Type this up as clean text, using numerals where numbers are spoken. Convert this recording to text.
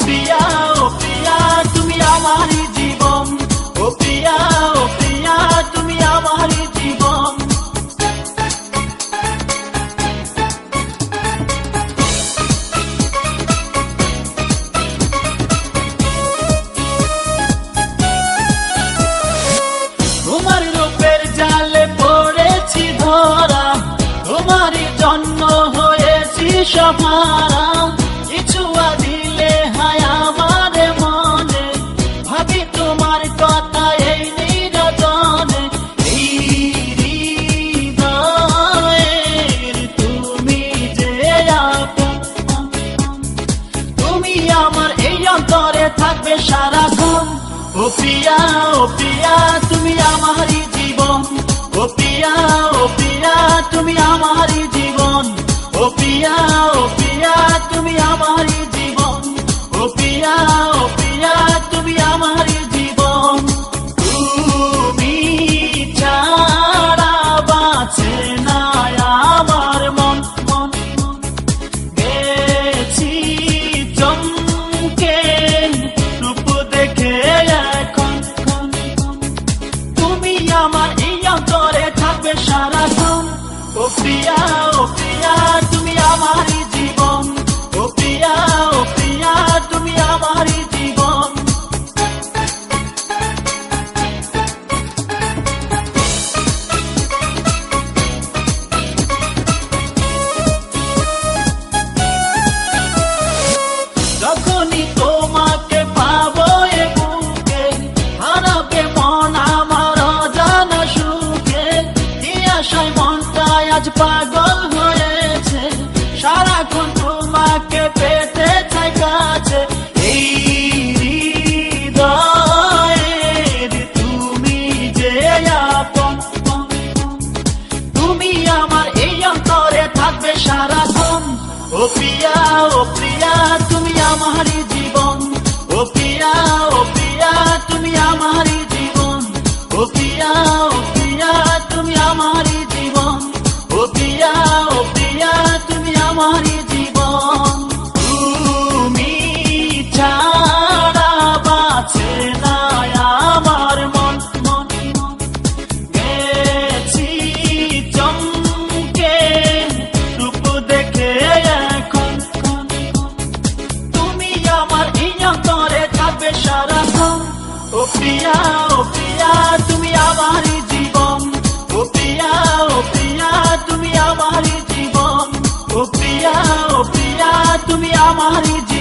প্রিয়া ও প্রিয়া তুমি আমারই জীবন, ও প্রিয়া তুমি আমারই জীবন। তোমার রূপের জালে পড়েছি ধরা, তোমারই জন্য হয়েছি সহারা। কিছু দিলে হায় আমার মনে, ভাবি তোমার কথা এই নিরজনে। এই হৃদয়ের তুমি যে আপন, তুমি আমার এই অন্তরে থাকবে সারাক্ষণ। ও প্রিয়া তুমি আমারই জীবন, ও প্রিয়া তুমি আমারই জীবন। ও প্রিয়া তুমি আমারই জীবন, ও প্রিয়া তুমি আমারই জীবন। তুমি ছাড়া বাঁচে না আমার মন, গেছি চমকে রূপ দেখে এখন। তুমি আমার এই অন্তরে থাকবে সারাক্ষণ। ও প্রিয়া তুমি আমারই জীবন, ও প্রিয়া তুমি আমারই জীবন। যখনই তোমাকে পাবো এ বুকে, হারাবে মন আমার অজানা সুখে। এই আশায় মনটাই আজ পাগল হয়েছে, সারাক্ষণ তোমাকে পেতে চাই কাছে। এই হৃদয়ের তুমি যে আপন, তুমি আমার এই অন্তরে থাকবে সারাক্ষণ। ও প্রিয়া তুমি আমারই জীবন, ও প্রিয়া তুমি আমারই জীবন। ও প্রিয়া তুমি আমারই জীবন, ও প্রিয়া তুমি আমারই জীবন। তুমি ছাড়া বাঁচে না আমার মন, গেছি চমকে রূপ দেখে এখন। তুমি আমার এই অন্তরে থাকবে সারাক্ষণ। ও প্রিয়া তুমি আমারই জীবন, ও প্রিয়া তুমি আমারই জীবন। ও প্রিয়া তুমি আমারই জীবন।